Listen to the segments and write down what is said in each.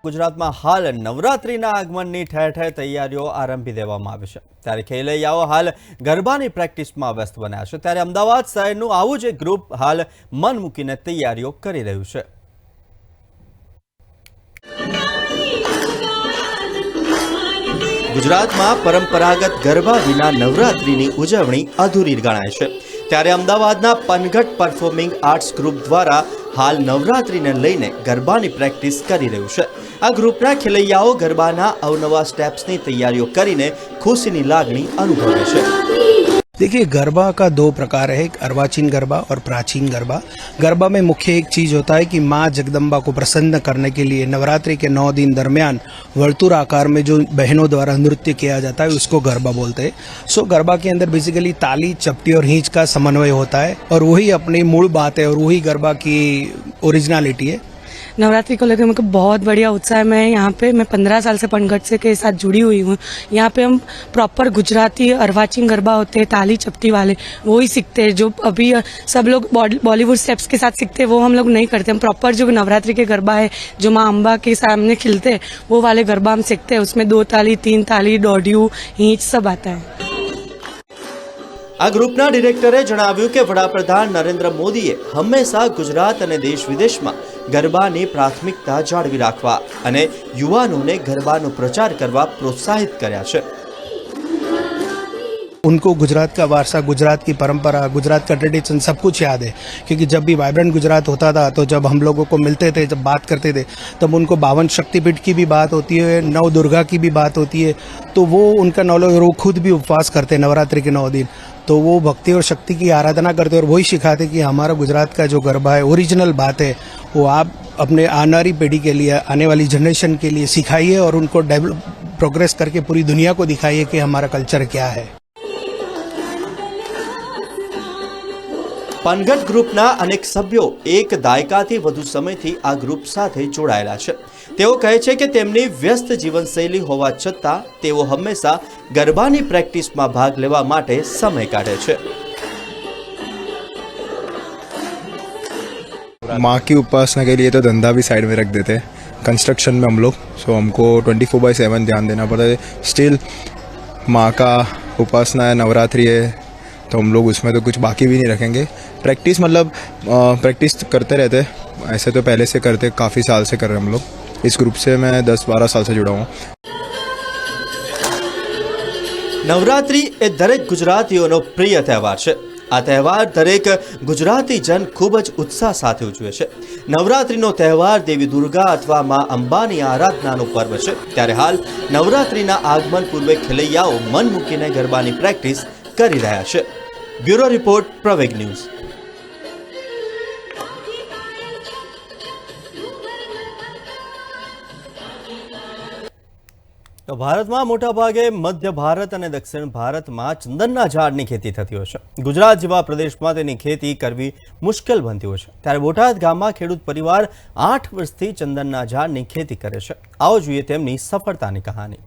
ગુજરાતમાં હાલ નવરાત્રીના આગમનની ઠેર ઠેર તૈયારીઓ આરંભી દેવામાં આવી છે। ત્યારે ખેલૈયાઓ હાલ ગરબાની પ્રેક્ટિસમાં વ્યસ્ત બન્યા છે। ત્યારે અમદાવાદ શહેરનું આવું જ એક ગ્રુપ હાલ મન મૂકીને તૈયારીઓ કરી રહ્યું છે। ગુજરાતમાં પરંપરાગત ગરબા વિના નવરાત્રીની ઉજવણી અધૂરી ગણાય છે। ત્યારે અમદાવાદના પનઘટ પરફોર્મિંગ આર્ટ્સ ગ્રુપ દ્વારા હાલ નવરાત્રીને લઈને ગરબાની પ્રેક્ટિસ કરી રહ્યું છે। આ ગ્રુપના ખેલૈયાઓ ગરબાના અવનવા સ્ટેપ્સની તૈયારીઓ કરીને ખુશીની લાગણી અનુભવે છે। देखिए, गरबा का दो प्रकार है, एक अर्वाचीन गरबा और प्राचीन गरबा। गरबा में मुख्य एक चीज होता है कि माँ जगदम्बा को प्रसन्न करने के लिए नवरात्रि के 9 दिन दरमियान वर्तुल आकार में जो बहनों द्वारा नृत्य किया जाता है उसको गरबा बोलते हैं। सो गरबा के अंदर बेसिकली ताली, चपटी और हींच का समन्वय होता है और वही अपनी मूल बात है और वही गरबा की ओरिजिनलिटी है। नवरात्रि को लेकर मुझे बहुत बढ़िया उत्साह है। मैं यहाँ पे 15 साल से पनघट से के साथ जुड़ी हुई हूँ। यहाँ पे हम प्रॉपर गुजराती अर्वाचीन गरबा होते हैं, ताली चपटी वाले, वो ही सीखते हैं। जो अभी सब लोग बॉलीवुड स्टेप्स के साथ सीखते हैं वो हम लोग नहीं करते। हम प्रॉपर जो नवरात्रि के गरबा है जो माँ अम्बा के सामने खिलते हैं वो वाले गरबा हम सीखते हैं। उसमें 2 ताली, 3 ताली, डोडियू, हींच सब आता है। આ ગ્રુપના ડિરેક્ટરે જણાવ્યું કે વડાપ્રધાન નરેન્દ્ર મોદીએ હંમેશા ગુજરાત અને દેશ વિદેશમાં ગરબાની પ્રાથમિકતા જાળવી રાખવા અને યુવાનોને ગરબાનો પ્રચાર કરવા પ્રોત્સાહિત કર્યા છે। उनको गुजरात का वारसा, गुजरात की परंपरा, गुजरात का ट्रेडिशन सब कुछ याद है, क्योंकि जब भी वाइब्रेंट गुजरात होता था तो जब हम लोगों को मिलते थे, जब बात करते थे, तब उनको 52 शक्तिपीठ की भी बात होती है, 9 दुर्गा की भी बात होती है। तो वो उनका नॉलेज, वो खुद भी उपवास करते नवरात्रि के 9 दिन, तो वो भक्ति और शक्ति की आराधना करते और वही सिखाते कि हमारा गुजरात का जो गरबा है ओरिजिनल बात है वो आप अपने आने वाली पीढ़ी के लिए, आने वाली जनरेशन के लिए सिखाइए और उनको डेवलप प्रोग्रेस करके पूरी दुनिया को दिखाइए कि हमारा कल्चर क्या है। પનઘટ ગ્રુપના અનેક સભ્યો એક દાયકાથી વધુ સમયથી આ ગ્રુપ સાથે જોડાયેલા છે। તેઓ કહે છે કે તેમની વ્યસ્ત જીવનશૈલી હોવા છતાં તેઓ હંમેશા ગરબાની પ્રેક્ટિસમાં ભાગ લેવા માટે સમય કાઢે છે। माँ की उपासना के लिए तो धंधा भी साइड में रख देते हैं, कंस्ट्रक्शन में हम लोग, सो हमको 24/7 ध्यान देना पड़ता है। स्टिल माँ का उपासना है, नवरात्रि है, तो हम लोग उसमें तो कुछ बाकी भी नहीं रखेंगे। प्रैक्टिस मतलब प्रैक्टिस करते रहते, ऐसे तो पहले से करते, काफ़ी साल से कर रहे हैं हम लोग। इस ग्रुप से मैं 10-12 साल से जुड़ा हूँ। નવરાત્રી એ દરેક ગુજરાતીઓનો પ્રિય તહેવાર છે। આ તહેવાર દરેક ગુજરાતી જન ખૂબ જ ઉત્સાહ સાથે ઉજવે છે। નવરાત્રીનો તહેવાર દેવી દુર્ગા અથવા માં અંબાની આરાધનાનો પર્વ છે। ત્યારે હાલ નવરાત્રીના આગમન પૂર્વે ખેલૈયાઓ મન મૂકીને ગરબાની પ્રેક્ટિસ કરી રહ્યા છે। બ્યુરો રિપોર્ટ, પ્રવેગ ન્યૂઝ। તો ભારતમાં મોટાભાગે મધ્ય ભારત અને દક્ષિણ ભારતમાં ચંદનના ઝાડની ખેતી થતી હોય છે। ગુજરાત જેવા પ્રદેશમાં તેની ખેતી કરવી મુશ્કેલ બનતી હોય છે। ત્યારે બોટાદ ગામમાં ખેડૂત પરિવાર 8 વર્ષથી ચંદનના ઝાડની ખેતી કરે છે। આવો જોઈએ તેમની સફળતાની કહાની।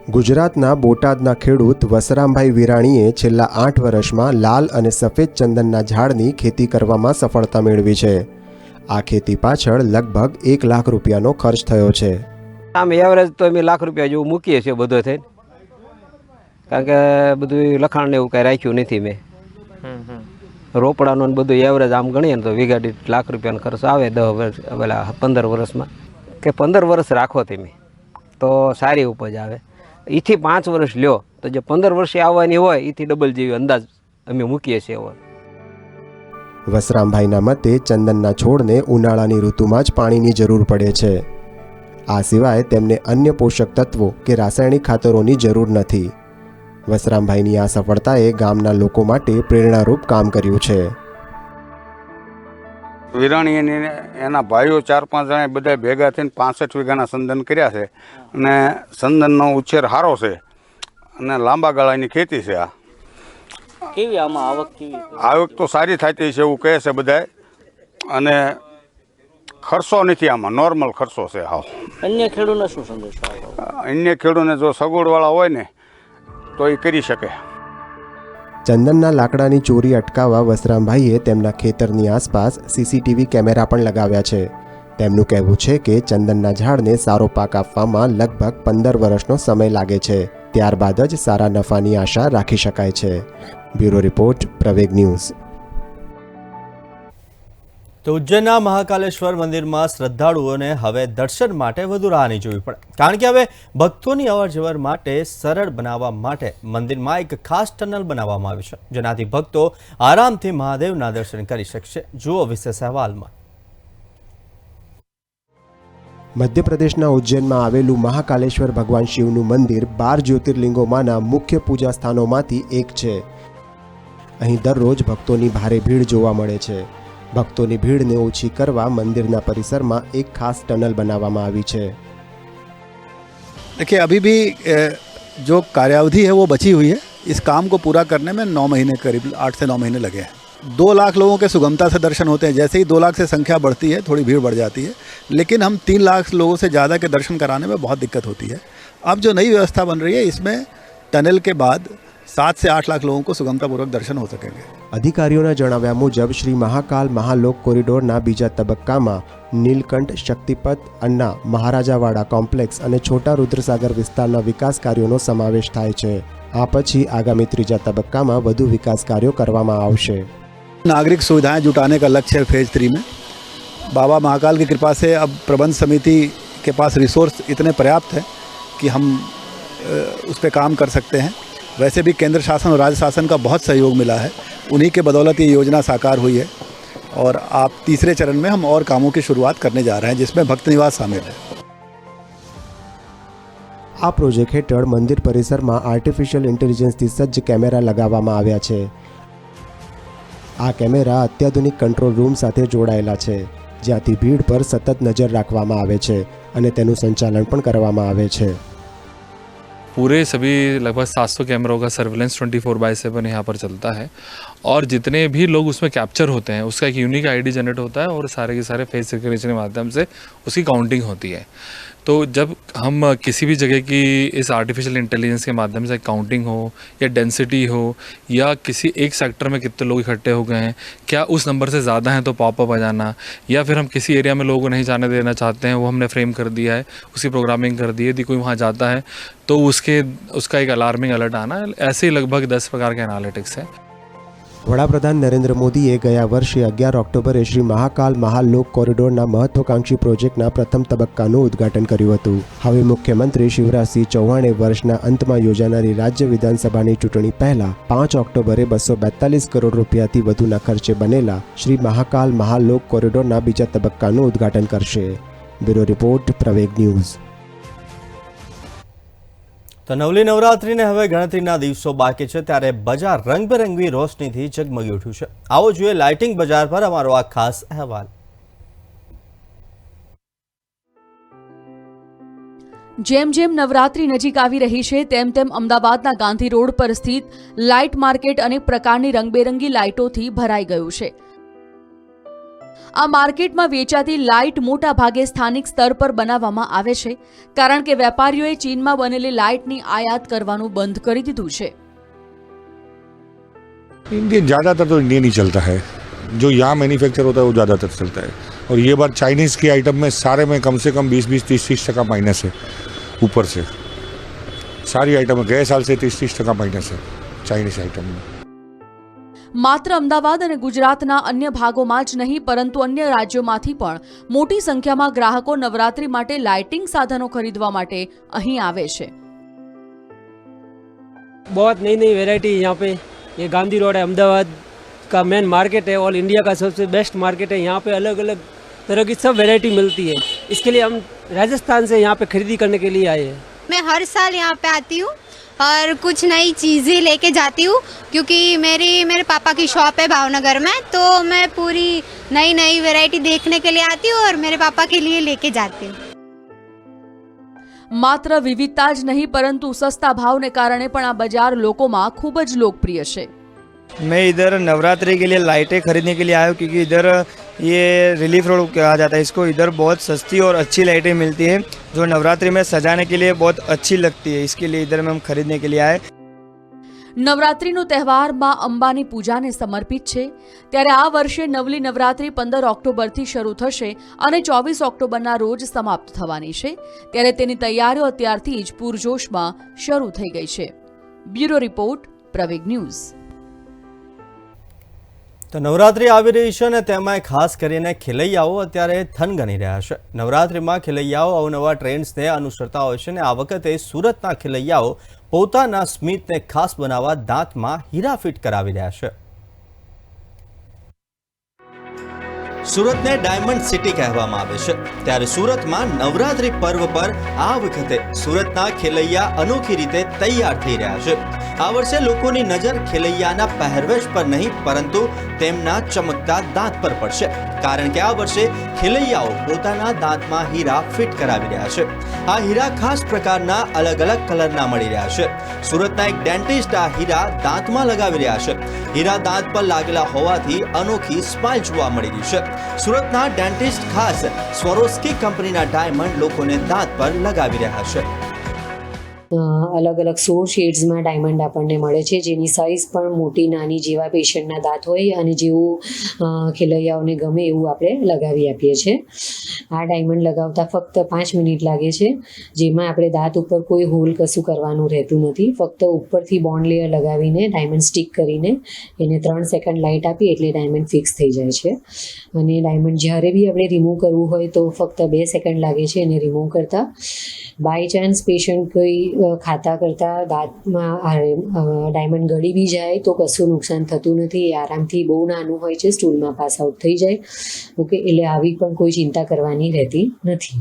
ગુજરાતના બોટાદના ખેડૂત વસરામભાઈ વિરાણીએ છેલ્લા 8 વર્ષમાં લાલ અને સફેદ ચંદનના ઝાડની ખેતી કરવામાં સફળતા મેળવી છે। આ ખેતી પાછળ લગભગ 1 લાખ રૂપિયાનો ખર્ચ થયો છે। આમ એવરેજ તો અમે લાખ રૂપિયા જેવું મૂકીએ છીએ બધો થઈને, કારણ કે બધું લખાણ ને એવું કાંઈ રાખ્યું નથી મેં। રોપડાનો બધું એવરેજ આમ ગણીએ ને તો વીઘા દીઠ લાખ રૂપિયાનો ખર્ચ આવે 10 વર્ષ, પેલા 15 વર્ષમાં કે 15 વર્ષ રાખો તમે તો સારી ઉપજ આવે। એથી 5 વર્ષ લ્યો તો જે 15 વર્ષે આવવાની હોય એથી ડબલ જેવી અંદાજ અમે મૂકીએ છીએ। વસરામભાઈના મતે ચંદનના છોડને ઉનાળાની ઋતુમાં જ પાણીની જરૂર પડે છે। આ સિવાય તેમને અન્ય પોષક તત્વો કે રાસાયણિક ખાતરોની જરૂર નથી। વસરામભાઈની આ સફળતાએ ગામના લોકો માટે પ્રેરણારૂપ કામ કર્યું છે। વિરાણી એના ભાઈઓ 4-5 જણા બધા ભેગા થઈને 65 વીઘાના સંદન કર્યા છે અને સંદનનો ઉછેર સારો છે અને લાંબા ગાળાની ખેતી છે। આ કેવી આવક તો સારી થતી છે એવું કહે છે બધાય, અને ખર્ચો નથી આમાં, નોર્મલ ખર્ચો છે હાવ. અન્ય ખેડૂતોને શું સંદેશો આપો? અન્ય ખેડૂતોને જો સગવડવાળા હોય ને તો એ કરી શકે. ચંદનના લાકડાની ચોરી અટકાવવા વસરામભાઈએ તેમના ખેતરની આસપાસ સીસીટીવી કેમેરા પણ લગાવ્યા છે. તેમનું કહેવું છે કે ચંદનના ઝાડને સારો પાક આપવામાં લગભગ 15 વર્ષનો સમય લાગે છે. ત્યારબાદ જ સારા નફાની આશા રાખી શકાય છે. બ્યુરો રિપોર્ટ, પ્રવેગ ન્યૂઝ. તો ઉજ્જૈનના મહાકાલેશ્વર મંદિરમાં શ્રદ્ધાળુઓને હવે દર્શન માટે વધુ રાહ નહીં જોવી પડે, કારણ કે હવે ભક્તોની અવરજવર માટે સરળ બનાવવા માટે મંદિરમાં એક ખાસ ટનલ બનાવવામાં આવ્યું છે, જેનાથી ભક્તો આરામથી મહાદેવના દર્શન કરી શકશે. જુઓ વિશેષ અહેવાલમાં. મધ્યપ્રદેશના ઉજ્જૈનમાં આવેલું મહાકાલેશ્વર ભગવાન શિવનું મંદિર 12 જ્યોતિર્લિંગોમાંના મુખ્ય પૂજા સ્થાનોમાંથી એક છે. અહીં દરરોજ ભક્તોની ભારે ભીડ જોવા મળે છે. ભક્તોની ભીડને ઓછી કરવા મંदिરના પરિसરમાં एक खास टनल बनावामा આવી છે. देखिए अभी भी जो कार्यावधि है वो बची हुई है. इस काम को पूरा करने में 9 महीने करीब 8 से 9 महीने लगे हैं. 2 लाख लोगों के सुगमता से दर्शन होते हैं. जैसे ही 2 लाख से संख्या बढ़ती है थोड़ी भीड़ बढ़ जाती है, लेकिन हम 3 लाख लोगों से ज़्यादा के दर्शन कराने में बहुत दिक्कत होती है. अब जो नई व्यवस्था बन रही है इसमें टनल के बाद 7 से 8 लाख लोगों को सुगमतापूर्वक दर्शन हो सकेंगे. અધિકારીઓના જણાવ્યા મુજબ શ્રી મહાકાલ મહાલોક કોરિડોરના બીજા તબક્કામાં નીલકંઠ, શક્તિપથ, અન્ના, મહારાજાવાડા કોમ્પ્લેક્સ અને છોટા રુદ્રસાગર વિસ્તારના વિકાસ કાર્યોનો સમાવેશ થાય છે. આ પછી આગામી ત્રીજા તબક્કામાં વધુ વિકાસ કાર્યો કરવામાં આવશે. नागरिक सुविधाएं जुटाने का लक्ष्य है फेज 3 में. बाबा महाकाल की कृपा से अब प्रबंध समिति के पास रिसोर्स इतने पर्याप्त हैं कि हम उस पर काम कर सकते हैं. वैसे भी केंद्र शासन और राज्य शासन का बहुत सहयोग मिला है. उन्हीं के बदौलत ये योजना साकार हुई है और आप तीसरे चरण में हम और कामों की शुरुआत करने जा रहे हैं, जिसमें भक्त निवास शामिल है. આ પ્રોજેક્ટ હેઠળ મંદિર પરિસરમાં આર્ટિફિશિયલ ઇન્ટેલિજન્સથી સજ્જ કેમેરા લગાવવામાં આવ્યા છે. આ કેમેરા અત્યાધુનિક કંટ્રોલ રૂમ સાથે જોડાયેલા છે, જ્યાંથી ભીડ પર સતત નજર રાખવામાં આવે છે અને તેનું સંચાલન પણ કરવામાં આવે છે. पूरे सभी लगभग 700 कैमरों का सर्विलेंस 24/7 यहाँ पर चलता है और जितने भी लोग उसमें कैप्चर होते हैं उसका एक यूनिक आईडी जनरेट होता है और सारे के सारे फेस रिकग्निशन के माध्यम से उसकी काउंटिंग होती है. तो जब हम किसी भी जगह की इस आर्टिफिशियल इंटेलिजेंस के माध्यम से काउंटिंग हो या डेंसिटी हो या किसी एक सेक्टर में कितने लोग इकट्ठे हो गए हैं, क्या उस नंबर से ज़्यादा हैं तो पॉपअप आ जाना, या फिर हम किसी एरिया में लोगों को नहीं जाने देना चाहते हैं, वो हमने फ्रेम कर दिया है, उसकी प्रोग्रामिंग कर दी है. यदि कोई वहाँ जाता है तो उसका एक अलार्मिंग अलर्ट आना, ऐसे ही लगभग 10 प्रकार के एनालिटिक्स है. વડાપ્રધાન નરેન્દ્ર મોદીએ ગયા વર્ષે 11 ઓક્ટોબરે શ્રી મહાકાલ મહાલોક કોરિડોરના મહત્વાકાંક્ષી પ્રોજેક્ટના પ્રથમ તબક્કાનું ઉદ્ઘાટન કર્યું હતું. હવે મુખ્યમંત્રી શિવરાજસિંહ ચૌહાણે વર્ષના અંતમાં યોજાનારી રાજ્ય વિધાનસભાની ચૂંટણી પહેલા 5 ઓક્ટોબરે 242 કરોડ રૂપિયાથી વધુના ખર્ચે બનેલા શ્રી મહાકાલ મહાલોક કોરિડોરના બીજા તબક્કાનું ઉદ્ઘાટન કરશે. બ્યુરો રિપોર્ટ, પ્રવેગ ન્યૂઝ. તો નવલી નવરાત્રિને હવે ગણતરીના દિવસો બાકી છે, ત્યારે બજાર રંગબેરંગી રોશનીથી ઝગમગી ઉઠ્યું છે. આવો જોઈએ લાઇટિંગ બજાર પર અમારો આ ખાસ અહેવાલ. જેમ જેમ નવરાત્રી નજીક આવી રહી છે તેમ તેમ અમદાવાદના ગાંધી રોડ પર સ્થિત લાઇટ માર્કેટ અનેક પ્રકારની રંગબેરંગી લાઇટોથી ભરાઈ ગયું છે. આ માર્કેટમાં વેચાતી લાઇટ મોટા ભાગે સ્થાનિક સ્તર પર બનાવવામાં આવે છે, કારણ કે વેપારીઓએ ચીનમાં બનેલી લાઇટની આયાત કરવાનું બંધ કરી દીધું છે. इंडियन ज़्यादातर तो इंडियन ही चलता है. जो यहाँ मैन्युफैक्चर होता है वो ज़्यादातर चलता है. और ये बार चाइनीज़ की आइटम में सारे में कम से कम 20-30% माइनस है. ऊपर से सारी आइटम में गए साल से 30% माइनस है चाइनीज़ आइटम में. માત્ર અમદાવાદ અને ગુજરાતના અન્ય ભાગોમાં જ નહીં પરંતુ અન્ય રાજ્યોમાંથી પણ મોટી સંખ્યામાં ગ્રાહકો નવરાત્રી માટે લાઇટિંગ સાધનો ખરીદવા માટે અહીં આવે છે. बहुत नई नई वैरायटी यहाँ पे, ये गांधी रोड है, अहमदाबाद का मेन मार्केट है, ऑल इंडिया का सबसे बेस्ट मार्केट है. यहाँ पे अलग अलग तरह की सब वैरायटी मिलती है. इसके लिए हम राजस्थान से यहाँ पे खरीदी करने के लिए आए हैं. मैं हर साल यहाँ पे आती हूँ और कुछ नई चीज़ें लेके जाती हूँ, क्योंकि मेरे पापा की शॉप है भावनगर में, तो मैं पूरी नई नई वैरायटी देखने के लिए आती हूँ और मेरे पापा के लिए लेके जाती हूँ. માત્ર વિવિધતા જ નહીં પરંતુ સસ્તા ભાવને કારણે પણ આ બજાર લોકોમાં ખૂબ જ લોકપ્રિય છે. मैं इधर नवरात्रि के लिए लाइटें खरीदने के लिए आया हूँ, क्योंकि इधर ये रिलीफ रोड कहा जाता है इसको। इधर बहुत सस्ती और अच्छी लाइटें मिलती हैं जो नवरात्रि में सजाने के लिए बहुत अच्छी लगती है, इसके लिए इधर में हम खरीदने के लिए आए। નવરાત્રીનો તહેવાર માં અંબાની પૂજાને સમર્પિત છે, ત્યારે આ વર્ષે નવલી નવરાત્રી 15 ઓક્ટોબરથી શરૂ થશે અને 24 ઓક્ટોબરના રોજ સમાપ્ત થવાની છે, ત્યારે તેની તૈયારીઓ અત્યારથી જ પૂરજોશમાં શરૂ થઈ ગઈ છે। બ્યુરો રિપોર્ટ, પ્રવેગ ન્યૂઝ। તો નવરાત્રિ આવી રહી છે અને તેમાં ખાસ કરીને ખેલૈયાઓ અત્યારે થનગની રહ્યા છે। નવરાત્રિમાં ખેલૈયાઓ અવનવા ટ્રેન્ડ્સને અનુસરતા હોય છે અને આ વખતે સુરતના ખેલૈયાઓ પોતાના સ્મિતને ખાસ બનાવવા દાંતમાં હીરા ફિટ કરાવી રહ્યા છે। સુરતને ડાયમંડ સિટી કહેવામાં આવે છે, ત્યારે સુરતમાં નવરાત્રિ પર્વ પર આ વખતે સુરતના ખેલૈયા અનોખી રીતે તૈયાર થઈ રહ્યા છે। આ વર્ષે લોકોની નજર ખેલૈયાના પહેરવેશ પર નહીં પરંતુ તેમના ચમકતા દાંત પર પડશે, કારણ કે આ વર્ષે ખેલૈયાઓ પોતાના દાંતમાં હીરા ફિટ કરાવી રહ્યા છે। આ હીરા ખાસ પ્રકારના અલગ અલગ કલરના મળી રહ્યા છે। સુરતના એક ડેન્ટિસ્ટ આ હીરા દાંતમાં લગાવી રહ્યા છે। હીરા દાંત પર લાગેલા હોવાથી અનોખી સ્માઇલ જોવા મળી રહી છે। સુરતના ડેન્ટિસ્ટ ખાસ સ્વરોસ્કી કંપનીના ડાયમંડ લોકોને દાંત પર લગાવી રહ્યા છે। અલગ અલગ 16 શેડ્સમાં ડાયમંડ આપણને મળે છે, જેની સાઇઝ પણ મોટી નાની જેવા પેશન્ટના દાંત હોય અને જેવું ખેલૈયાઓને ગમે એવું આપણે લગાવી આપીએ છીએ। આ ડાયમંડ લગાવતા ફક્ત 5 મિનિટ લાગે છે, જેમાં આપણે દાંત ઉપર કોઈ હોલ કશું કરવાનું રહેતું નથી। ફક્ત ઉપરથી બોન્ડ લેયર લગાવીને ડાયમંડ સ્ટિક કરીને એને 3 સેકન્ડ લાઇટ આપી એટલે ડાયમંડ ફિક્સ થઈ જાય છે। અને ડાયમંડ જ્યારે બી આપણે રિમૂવ કરવું હોય તો ફક્ત 2 સેકન્ડ લાગે છે એને રિમૂવ કરતા। બાય ચાન્સ પેશન્ટ કોઈ ખાતા કરતા દાંતમાં ડાયમંડ ગળી બી જાય તો કશું નુકસાન થતું નથી, આરામથી બહુ નાનું હોય છે, સ્ટૂલમાં પાસ આઉટ થઈ જાય। ઓકે, એટલે આવી પણ કોઈ ચિંતા કરવાની રહેતી નથી।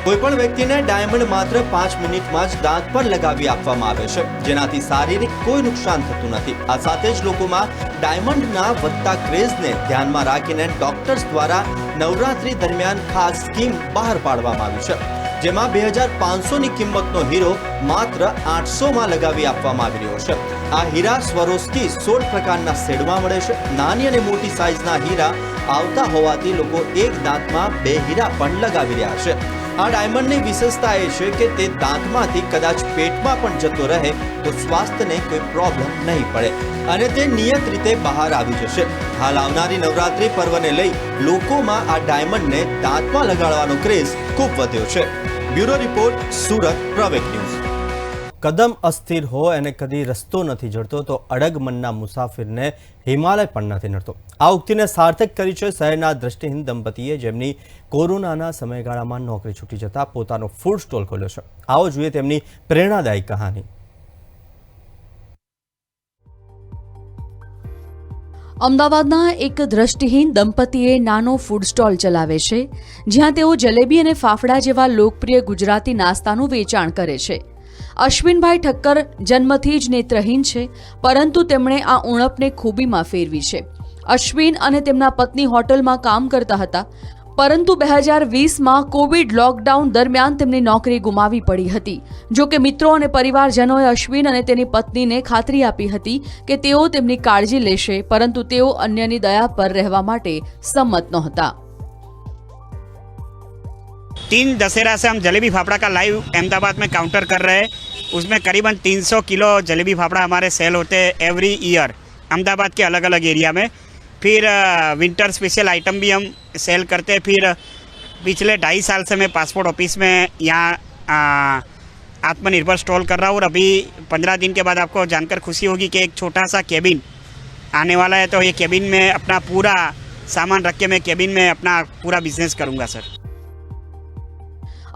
કોઈપણ વ્યક્તિને ડાયમંડ માત્ર 5 મિનિટમાં જ દાંત પર લગાવી આપવામાં આવે છે, જેનાથી શારીરિક કોઈ નુકસાન થતું નથી। આ સાથે જ લોકોમાં ડાયમંડના વધતા ક્રેઝને ધ્યાનમાં રાખીને ડોક્ટર્સ દ્વારા નવરાત્રી દરમિયાન ખાસ સ્કીમ બહાર પાડવામાં આવી છે, જેમાં 2500ની કિંમતનો હીરો માત્ર 800માં લગાવી આપવામાં આવી રહ્યો છે। આ હીરા સ્વરોસ્કી 16 પ્રકારના શેડમાં મળે છે। નાની અને મોટી સાઇઝના હીરા આવતા હોવાથી લોકો એક દાંતમાં 2 હીરા પણ લગાવી રહ્યા છે। આ ડાયમંડની વિશેષતા એ છે કે તે દાંતમાંથી કદાચ પેટમાં પણ જતો રહે તો સ્વાસ્થ્યને કોઈ પ્રોબ્લેમ નહીં પડે અને તે નિયત રીતે બહાર આવી જશે। હાલ આવનારી નવરાત્રી પર્વને લઈ લોકોમાં આ ડાયમંડને દાંતમાં લગાડવાનો ક્રેઝ ખૂબ વધ્યો છે। બ્યુરો રિપોર્ટ, સુરત, પ્રવેગ ન્યૂઝ। કદમ અસ્થિર હોય અને કદી રસ્તો નથી જડતો તો અડગ મનના મુસાફિરને હિમાલય પણ નથી નડતો। આ ઉક્તિને સાર્થક કરી છે શહેરના દ્રષ્ટિહીન દંપતીએ, જેમની કોરોનાના સમયગાળામાં નોકરી છૂટી જતા પોતાનો ફૂડ સ્ટોલ ખોલ્યો છે। આવો જોઈએ તેમની પ્રેરણાદાયી કહાની। અમદાવાદના એક દ્રષ્ટિહીન દંપતીએ નાનો ફૂડ સ્ટોલ ચલાવે છે, જ્યાં તેઓ જલેબી અને ફાફડા જેવા લોકપ્રિય ગુજરાતી નાસ્તાનું વેચાણ કરે છે। અશ્વિનભાઈ ઠક્કર જન્મથી જ નેત્રહીન છે, પરંતુ તેમણે આ ઉણપને ખૂબીમાં ફેરવી છે। અશ્વિન અને તેમના પત્ની હોટલમાં કામ કરતા હતા, પરંતુ 2020માં કોવિડ લોકડાઉન દરમિયાન તેમની નોકરી ગુમાવી પડી હતી। જો કે મિત્રો અને પરિવારજનોએ અશ્વિન અને તેની પત્નીને ખાતરી આપી હતી કે તેઓ તેમની કાળજી લેશે, પરંતુ તેઓ અન્યની દયા પર રહેવા માટે સંમત નહોતા। 3 दशहरा से हम जलेबी फाफड़ा का लाइव अहमदाबाद में काउंटर कर रहे हैं। उसमें करीबन 300 किलो जलेबी फाफड़ा हमारे सेल होते हैं एवरी ईयर अहमदाबाद के अलग अलग एरिया में। फिर विंटर स्पेशल आइटम भी हम सेल करते हैं। फिर पिछले 2.5 साल से मैं पासपोर्ट ऑफिस में यहाँ आत्मनिर्भर स्टॉल कर रहा हूँ और अभी 15 दिन के बाद आपको जानकर खुशी होगी कि एक छोटा सा केबिन आने वाला है। तो ये केबिन में अपना पूरा सामान रख के मैं केबिन में अपना पूरा बिजनेस करूँगा सर।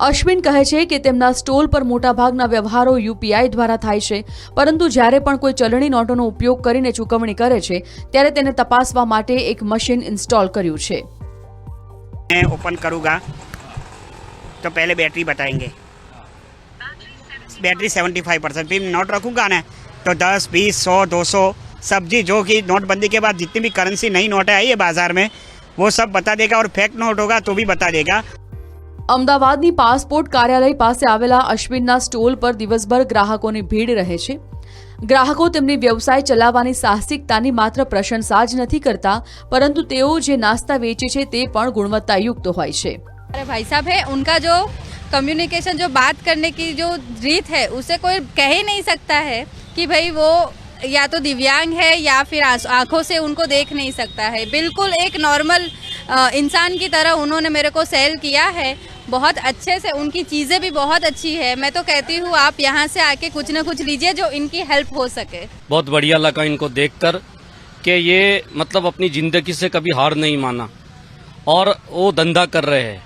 અશ્વિન કહે છે કે તેમના સ્ટોલ પર મોટાભાગના વ્યવહારો યુપીઆઈ દ્વારા થાય છે, પરંતુ જ્યારે પણ કોઈ ચલણી નોટોનો ઉપયોગ કરીને ચૂકવણી કરે છે ત્યારે તેને તપાસવા માટે એક મશીન ઇન્સ્ટોલ કર્યું છે। मैं ओपन करूँगा तो पहले बैटरी बताएंगे। बैटरी 75%। फिर नोट रखूँगा ना तो 10, 20, 100, 200 सब्जी जो कि नोटबंदी के बाद जितनी भी करेंसी नई नोटें आई है बाजार में वो सब बता देगा और फेक नोट होगा तो भी बता देगा। અમદાવાદની પાસપોર્ટ કાર્યાલય પાસે આવેલા અશ્વિનના સ્ટોલ પર દિવસભર ગ્રાહકોની ભીડ રહે છે. ગ્રાહકો તેમની વ્યવસાય ચલાવવાની સાહસિકતાની માત્ર પ્રશંસા જ નથી કરતા, પરંતુ તેઓ જે નાસ્તા વેચે છે તે પણ ગુણવત્તાયુક્ત હોય છે. अरे भाई साहब है, उनका जो कम्युनिकेशन, जो बात करने की जो रीत है, उसे कोई कह ही नहीं सकता है कि भाई वो या तो दिव्यांग है या फिर आंखों से उनको देख नहीं सकता है. बिल्कुल एक नॉर्मल इंसान की तरह उन्होंने मेरे को सेल किया है, बहुत अच्छे से. उनकी चीज़ें भी बहुत अच्छी है. मैं तो कहती हूँ आप यहाँ से आके कुछ ना कुछ लीजिए जो इनकी हेल्प हो सके. बहुत बढ़िया लगा इनको देखकर कि ये मतलब अपनी ज़िंदगी से कभी हार नहीं माना और वो धंधा कर रहे हैं.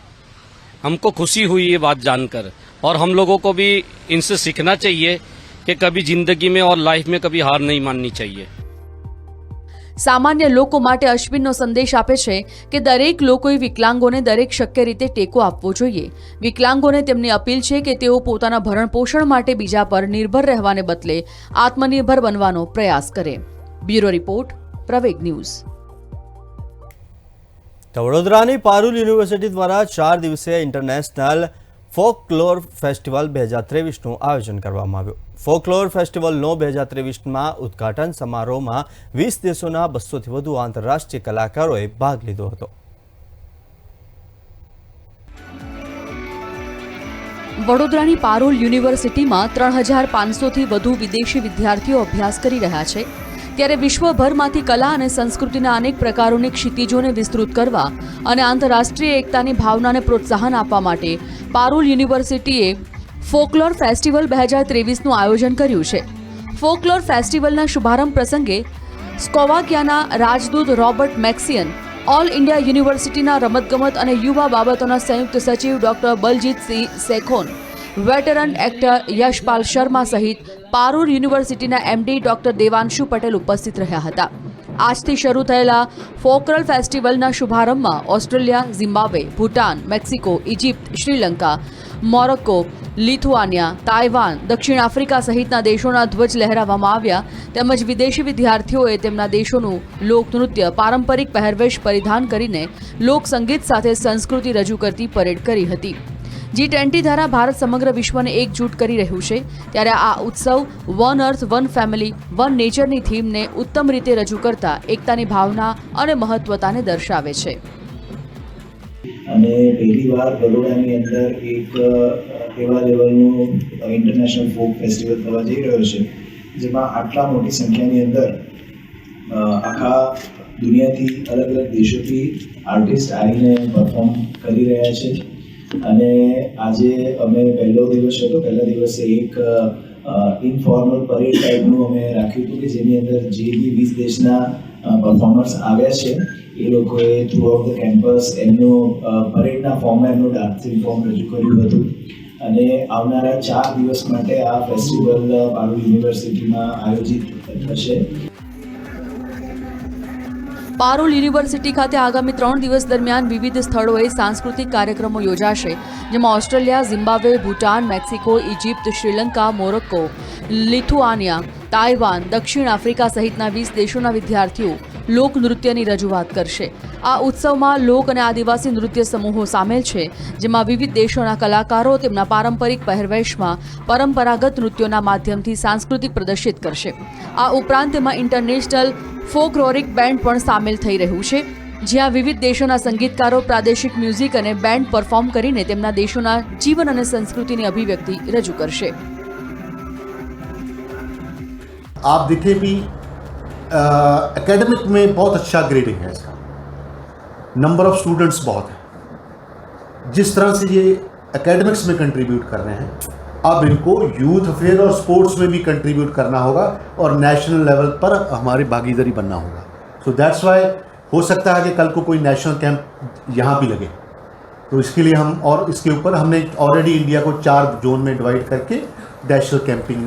हमको खुशी हुई ये बात जानकर, और हम लोगों को भी इनसे सीखना चाहिए कि कभी जिंदगी में और लाइफ में कभी हार नहीं माननी चाहिए. સામાન્ય લોકો માટે અશ્વિનનો સંદેશ આપે છે કે દરેક લોકોએ વિકલાંગોને દરેક શક્ય રીતે ટેકો આપવો જોઈએ. વિકલાંગોને તેમની અપીલ છે કે તેઓ પોતાના ભરણ પોષણ માટે બીજા પર નિર્ભર રહેવાને બદલે આત્મનિર્ભર બનવાનો પ્રયાસ કરે. બ્યુરો રિપોર્ટ, પ્રવેગ ન્યૂઝ. તો વડોદરાની પારુલ યુનિવર્સિટી દ્વારા 4 દિવસીય ઇન્ટરનેશનલ ફોકલોર ફેસ્ટિવલ 2023નું આયોજન કરવામાં આવ્યું. ફોકલોર ફેસ્ટિવલનો 2023માં ઉદ્ઘાટન સમારોહમાં 20 દેશોના 200થી વધુ આંતરરાષ્ટ્રીય કલાકારોએ ભાગ લીધો હતો. વડોદરાની પારુલ યુનિવર્સિટીમાં 3500થી વધુ વિદેશી વિદ્યાર્થીઓ અભ્યાસ કરી રહ્યા છે. ત્યારે વિશ્વભરમાંથી કલા અને સંસ્કૃતિના અનેક પ્રકારોની ક્ષિતિજોને વિસ્તૃત કરવા અને આંતરરાષ્ટ્રીય એકતાની ભાવનાને પ્રોત્સાહન આપવા માટે પારુલ યુનિવર્સિટીએ ફોકલોર ફેસ્ટિવલ 2023નું આયોજન કર્યું છે. ફોકલોર ફેસ્ટિવલના શુભારંભ પ્રસંગે સ્લોવાકિયાના રાજદૂત રોબર્ટ મેક્સિયન, ઓલ ઇન્ડિયા યુનિવર્સિટીના રમતગમત અને યુવા બાબતોના સંયુક્ત સચિવ doctor Baljitsingh Sekhon, veteran actor Yashpal Sharma સહિત પારુલ યુનિવર્સિટીના એમડી ડોક્ટર દેવાંશુ પટેલ ઉપસ્થિત રહ્યા હતા. આજથી શરૂ થયેલા ફોકલોર ફેસ્ટિવલના શુભારંભમાં Australia, Zimbabwe, Bhutan, Mexico, Egypt, Sri Lanka, Morocco, Lithuania, Taiwan, દક્ષિણ આફ્રિકા સહિતના દેશોના ધ્વજ લહેરાવવામાં આવ્યા. તેમજ વિદેશી વિદ્યાર્થીઓએ તેમના દેશોનું લોકનૃત્ય, પારંપરિક પહેરવેશ પરિધાન કરીને લોકસંગીત સાથે સંસ્કૃતિ રજૂ કરતી પરેડ કરી હતી. G20 દ્વારા ભારત સમગ્ર વિશ્વને એકજૂટ કરી રહ્યું છે, ત્યારે આ ઉત્સવ one earth, one family, one નેચરની થીમને ઉત્તમ રીતે રજૂ કરતા એકતાની ભાવના અને મહત્વતાને દર્શાવે છે. અને પહેલી વાર બરોડાની અંદર એક એવા લેવલનું ઇન્ટરનેશનલ ફોક ફેસ્ટિવલ થવા જઈ રહ્યો છે, જેમાં આટલા મોટી સંખ્યાની અંદર આખા દુનિયાથી અલગ અલગ દેશોથી આર્ટિસ્ટ આવીને પરફોર્મ કરી રહ્યા છે. અને આજે અમે પહેલો દિવસ હતો, પહેલા દિવસે એક ઇનફોર્મલ પરેડ ટાઈપનું અમે રાખ્યું હતું કે જેની અંદર જે બી 20 દેશના પરફોર્મર્સ આવ્યા છે એ લોકોએ થ્રુ આઉટ ધ કેમ્પસ એમનું પરેડના ફોર્મમાં એમનું ડાન્સિંગ ફોર્મ રજૂ કર્યું હતું. અને આવનારા 4 દિવસ માટે આ ફેસ્ટિવલ પારુલ યુનિવર્સિટીમાં આયોજિત થશે. પારુલ યુનિવર્સિટી ખાતે આગામી 3 દિવસ દરમિયાન વિવિધ સ્થળોએ સાંસ્કૃતિક કાર્યક્રમો યોજાશે, જેમાં Australia, Zimbabwe, Bhutan, Mexico, Egypt, Sri Lanka, Morocco, Lithuania, Taiwan, દક્ષિણ આફ્રિકા સહિતના 20 દેશોના વિદ્યાર્થીઓ લોકનૃત્યની રજૂઆત કરશે. આ ઉત્સવમાં લોક અને આદિવાસી નૃત્ય સમૂહો સામેલ છે, જેમાં વિવિધ દેશોના કલાકારો તેમના પારંપરિક પહેરવેશમાં પરંપરાગત નૃત્યોના માધ્યમથી સાંસ્કૃતિક પ્રદર્શિત કરશે. આ ઉપરાંત તેમાં ઇન્ટરનેશનલ ફોકલોરિક બેન્ડ પણ સામેલ થઈ રહ્યું છે, જ્યાં વિવિધ દેશોના સંગીતકારો પ્રાદેશિક મ્યુઝિક અને બેન્ડ પરફોર્મ કરીને તેમના દેશોના જીવન અને સંસ્કૃતિની અભિવ્યક્તિ રજૂ કરશે. आप देखें भी एकेडमिक में बहुत अच्छा ग्रेडिंग है इसका, नंबर ऑफ स्टूडेंट्स बहुत है. जिस तरह से ये एकेडमिक्स में कंट्रीब्यूट कर रहे हैं, अब इनको यूथ अफेयर और स्पोर्ट्स में भी कंट्रीब्यूट करना होगा और नेशनल लेवल पर हमारी भागीदारी बनना होगा. सो दैट्स वाई हो सकता है कि कल को कोई नेशनल कैंप यहाँ भी लगे, तो इसके लिए हम और इसके ऊपर हमने ऑलरेडी इंडिया को 4 जोन में डिवाइड करके नेशनल कैंपिंग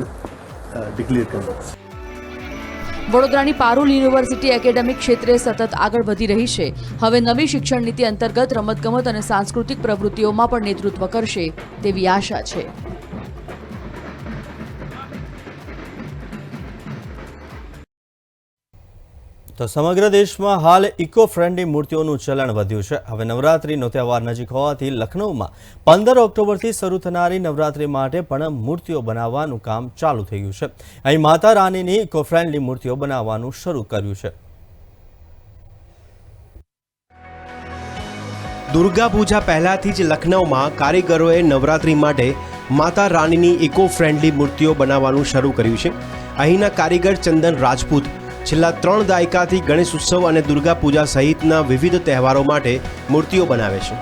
डिक्लेयर कर दिया. વડોદરાની પારુલ યુનિવર્સિટી એકેડેમિક ક્ષેત્રે સતત આગળ વધી રહી છે. હવે નવી શિક્ષણ નીતિ અંતર્ગત રમતગમત અને સાંસ્કૃતિક પ્રવૃત્તિઓમાં પણ નેતૃત્વ કરશે તેવી આશા છે. તો સમગ્ર દેશમાં હાલ ઇકો ફ્રેન્ડલી મૂર્તિઓનું ચલણ વધ્યું છે. હવે નવરાત્રિનો તહેવાર નજીક હોવાથી લખનૌમાં 15 ઓક્ટોબરથી શરૂ થનારી નવરાત્રિ માટે પણ મૂર્તિઓ બનાવવાનું કામ ચાલુ થઈ ગયું છે. અહીં માતા રાનીની ઇકો ફ્રેન્ડલી મૂર્તિઓ બનાવવાનું શરૂ કર્યું છે. દુર્ગા પૂજા પહેલાથી જ લખનૌમાં કારીગરોએ નવરાત્રિ માટે માતા રાનીની ઇકો ફ્રેન્ડલી મૂર્તિઓ બનાવવાનું શરૂ કર્યું છે. અહીંના કારીગર ચંદન રાજપૂત છેલ્લા 3 દાયકાથી ગણેશ ઉત્સવ અને દુર્ગા પૂજા સહિતના વિવિધ તહેવારો માટે મૂર્તિઓ બનાવે છે.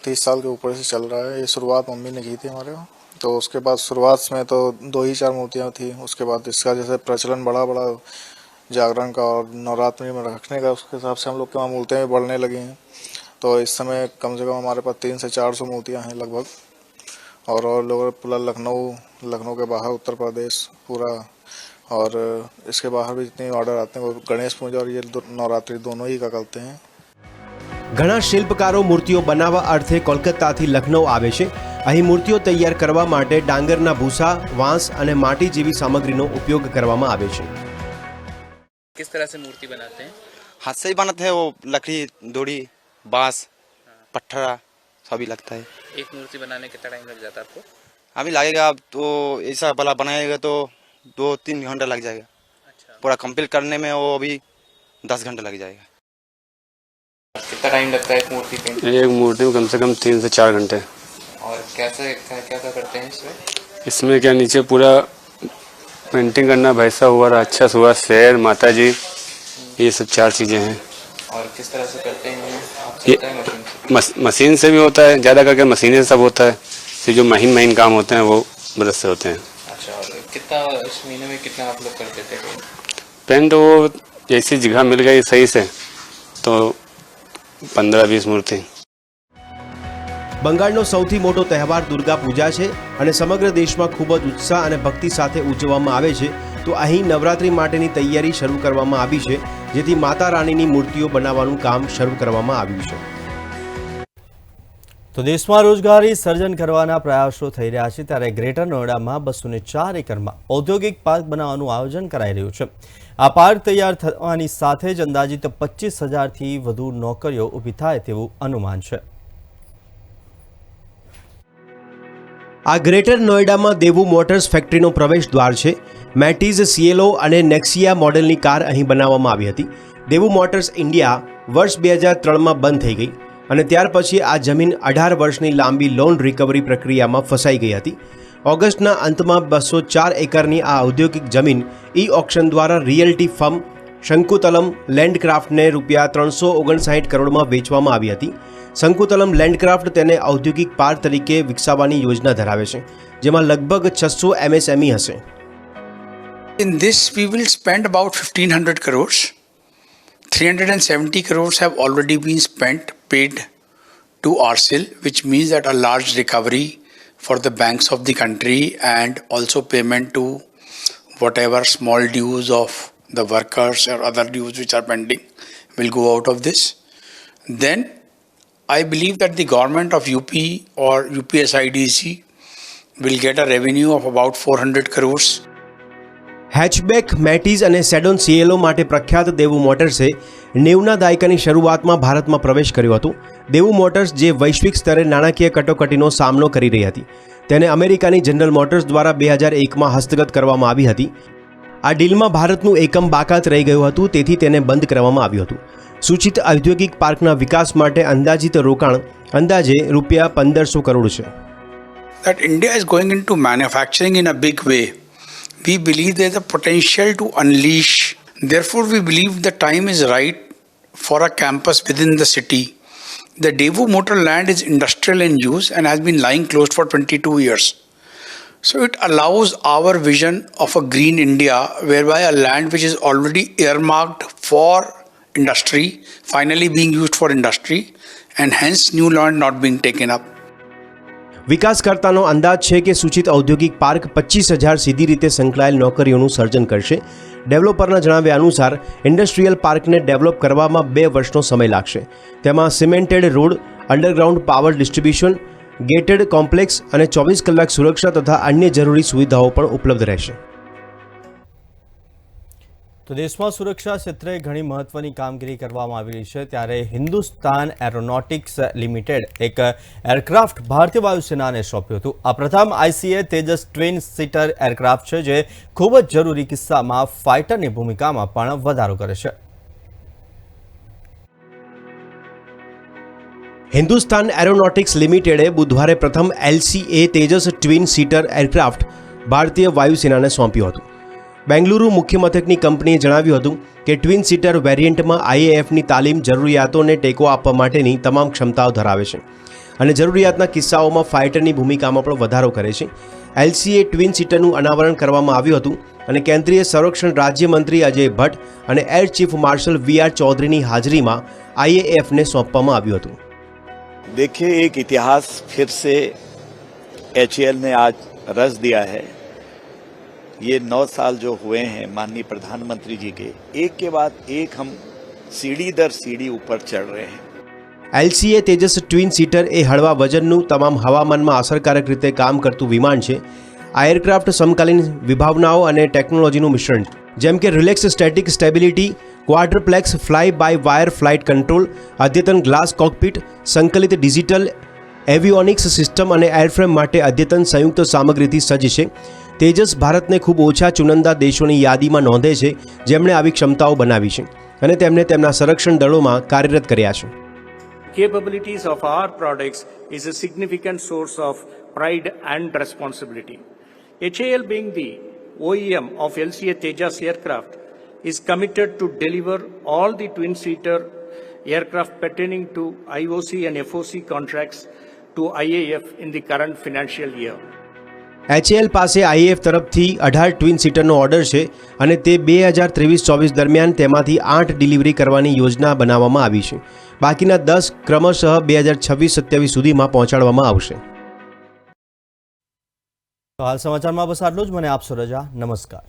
30 साल के ऊपर से चल रहा है. ये शुरुआत मम्मी ने की थी हमारे यहाँ. तो उसके बाद शुरुआत में तो 2 ही 4 मूर्तियाँ थी. उसके बाद इसका जैसे प्रचलन बड़ा जागरण का और नवरात्रि में रखने का, उसके हिसाब से हम लोग के वहाँ मूर्तियाँ भी बढ़ने लगी हैं. तो इस समय कम से कम हमारे पास 300 से 400 मूर्तियाँ हैं लगभग. और लोग पूरा लखनऊ के बाहर उत्तर प्रदेश पूरा और इसके बाहर भी जितने ऑर्डर आते हैं वो गणेश पूजा और ये नवरात्रि दोनों ही का करते हैं. ઘણા શિલ્પકારો મૂર્તિઓ બનાવવા અર્થે કોલકાતાથી લખનૌ આવે છે. અહીં મૂર્તિઓ તૈયાર કરવા માટે ડાંગરના ભૂસા, વાંસ અને માટી જેવી સામગ્રીનો ઉપયોગ કરવામાં આવે છે. किस तरह से मूर्ति बनाते हैं? हाथ से ही बनाते हैं. वो लकड़ी, डोरी, बांस, पत्थर सभी लगता है. एक मूर्ति बनाने कितना टाइम लग जाता है आपको? अभी लगेगा तो ऐसा भला बनाएगा तो 2-3 घंटा लग जाएगा. पूरा कंप्लीट करने में वो अभी 10 घंटे लग जाएगा. कितना टाइम लगता है एक मूर्ति पेंट? एक मूर्ति में कम से कम 3 से 4 घंटे. और क्या करते हैं इसमें? इसमें क्या नीचे पूरा पेंटिंग करना, भैंसा हुआ, राक्षस हुआ, शेर, माता जी, ये सब 4 चीज़ें हैं. और किस तरह से करते हैं ये मशीन से भी होता है, ज़्यादा करके मशीनें से सब होता है. फिर जो महीन काम होते हैं वो ब्रश से होते हैं. अच्छा, और कितना इस महीने में कितना आप लोग कर देते हैं पेंट? वो जैसी जगह मिल गई सही से तो 15-20 मूर्ति. બંગાળનો સૌથી મોટો તહેવાર દુર્ગા પૂજા છે અને સમગ્ર દેશમાં ખૂબ જ ઉત્સાહ અને ભક્તિ સાથે ઉજવવામાં આવે છે. તો અહીં નવરાત્રિ માટેની તૈયારી શરૂ કરવામાં આવી છે, જેથી માતા રાણીની મૂર્તિઓ બનાવવાનું કામ શરૂ કરવામાં આવ્યું છે. તો દેશમાં રોજગારી સર્જન કરવાના પ્રયાસો થઈ રહ્યા છે, ત્યારે ગ્રેટર નોઈડામાં 204 એકરમાં ઔદ્યોગિક પાર્ક બનાવવાનું આયોજન કરાઈ રહ્યું છે. આ પાર્ક તૈયાર થવાની સાથે જ અંદાજિત 25,000થી વધુ નોકરીઓ ઊભી થાય તેવું અનુમાન છે. આ ગ્રેટર નોઈડામાં દેવુ મોટર્સ ફેક્ટરીનો પ્રવેશ દ્વાર છે. મેટીઝ, સિએલો અને નેક્સિયા મોડેલની કાર અહીં બનાવવામાં આવી હતી. દેવુ મોટર્સ ઇન્ડિયા વર્ષ 2003માં બંધ થઈ ગઈ અને ત્યાર પછી આ જમીન 18 વર્ષની લાંબી લોન રિકવરી પ્રક્રિયામાં ફસાઈ ગઈ હતી. ઓગસ્ટના અંતમાં 204 એકરની આ ઔદ્યોગિક જમીન ઈ ઓક્શન દ્વારા રિયલ્ટી ફર્મ શંકુતલમ લેન્ડક્રાફ્ટને રૂપિયા 359 કરોડમાં વેચવામાં આવી હતી. શંકુતલમ લેન્ડક્રાફ્ટ તેને ઔદ્યોગિક પાર્ક તરીકે વિકસાવવાની યોજના ધરાવે છે, જેમાં લગભગ 600 MSME હશે. In this we will spend about 1500 crores. 370 crores have already been spent, paid to RCIL, which means that a large recovery for the banks of the country and also payment to whatever small dues of the workers or other dues which are pending will go out of this. Then I believe that the government of UP or UPSIDC will get a revenue of about 400 crores. Hatchback, મેટીઝ અને સેડોન સિએલો માટે પ્રખ્યાત દેવુ મોટર્સે 90ના દાયકાની શરૂઆતમાં ભારતમાં પ્રવેશ કર્યો હતો. દેવુ motors જે વૈશ્વિક સ્તરે નાણાકીય કટોકટીનો સામનો કરી રહી હતી, તેને અમેરિકાની જનરલ મોટર્સ દ્વારા 2001માં હસ્તગત કરવામાં આવી હતી. આ ડીલમાં ભારતનું એકમ બાકાત રહી ગયું હતું, તેથી તેને બંધ કરવામાં આવ્યું હતું. સૂચિત ઔદ્યોગિક પાર્કના વિકાસ માટે અંદાજિત રોકાણ અંદાજે રૂપિયા 1500 કરોડ છે. That India is going into manufacturing in a big way. We believe there is a potential to unleash. Therefore, we believe the time is right for a campus within the city. The Devu Motor land is industrial in use and has been lying closed for 22 years. So it allows our vision of a green India, whereby a land which is already earmarked for industry, finally being used for industry, and hence new land not being taken up. વિકાસકર્તાનો અંદાજ છે કે સૂચિત ઔદ્યોગિક park 25,000 સીધી રીતે સંકળાયેલ નોકરીઓનું સર્જન કરશે. ડેવલપરના જણાવ્યા અનુસાર ઇન્ડસ્ટ્રીયલ પાર્કને ડેવલપ કરવામાં 2 વર્ષનો સમય લાગશે. તેમાં cemented road, underground power distribution, gated complex અને 24 કલાક સુરક્ષા તથા અન્ય જરૂરી સુવિધાઓ પણ ઉપલબ્ધ રહેશે. તો દેશમાં સુરક્ષા ક્ષેત્રે ઘણી મહત્વની કામગીરી કરવામાં આવી રહી છે, ત્યારે હિન્દુસ્તાન એરોનોટિક્સ લિમિટેડ એક એરક્રાફ્ટ ભારતીય વાયુસેનાને સોંપ્યું હતું. આ પ્રથમ ICA Tejas twin seater aircraft છે, જે ખૂબ જ જરૂરી કિસ્સામાં ફાઇટરની ભૂમિકામાં પણ વધારો કરે છે. હિન્દુસ્તાન એરોનોટિક્સ લિમિટેડે બુધવારે પ્રથમ LCA Tejas twin seater aircraft ભારતીય વાયુસેનાને સોંપ્યું હતું. બેંગલુરુ મુખ્ય મથકની કંપનીએ જણાવ્યું હતું કે ટ્વિન સીટર વેરિયન્ટમાં IAFની તાલીમ જરૂરિયાતોને ટેકો આપવા માટેની તમામ ક્ષમતાઓ ધરાવે છે અને જરૂરિયાતના કિસ્સાઓમાં ફાઇટરની ભૂમિકામાં પણ વધારો કરે છે. LCA ટ્વિન સીટરનું અનાવરણ કરવામાં આવ્યું હતું અને કેન્દ્રીય સંરક્ષણ રાજ્યમંત્રી અજય ભટ્ટ અને એર ચીફ માર્શલ VR ચૌધરીની હાજરીમાં IAFને સોંપવામાં આવ્યું હતું. देखिए, एक इतिहास फिर से HAL ने आज रच दिया है. ये 9 साल जो हुए हैं माननीय प्रधानमंत्री जी के, एक के बाद एक हम सीढ़ी दर सीढ़ी ऊपर चढ़ रहे हैं. LCA તેજસ ટ્વિન સીટર એ હળવા વજનનું તમામ હવામાનમાં અસરકારક રીતે કામ કરતું વિમાન છે. આ એરક્રાફ્ટ સમકાલીન વિભાવનાઓ અને ટેકનોલોજીનું મિશ્રણ છે, જેમ કે relax static stability, quadruplex fly by wire flight control, અદ્યતન ગ્લાસ કોકપિટ, સંકલિત ડિજિટલ એવિયોનિક્સ સિસ્ટમ અને એરફ્રેમ માટે અદ્યતન સંયુક્ત સામગ્રીથી સજ્જ છે. તેજસ ભારતને ખૂબ ઓછા ચુનંદા દેશોની યાદીમાં નોંધે છે જેમણે આવી ક્ષમતાઓ બનાવી છે અને તેમને તેમના સંરક્ષણ દળોમાં કાર્યરત કર્યા છે. Capabilities of our products is a significant source of pride and responsibility. HAL, being the OEM of LCA Tejas aircraft, is committed to deliver all the twin-seater aircraft pertaining to IOC and FOC contracts to IAF in the current financial year. HAL પાસે IAF તરફથી 18 twin સીટરનો order છે અને તે 2023-24 દરમિયાન તેમાંથી 8 delivery કરવાની યોજના બનાવવામાં આવી છે. બાકીના 10 ક્રમશઃ 2026-27 સુધીમાં પહોંચાડવામાં આવશે. તો હાલ સમાચારમાં બસ આટલું જ. મને આપશો રજા. નમસ્કાર.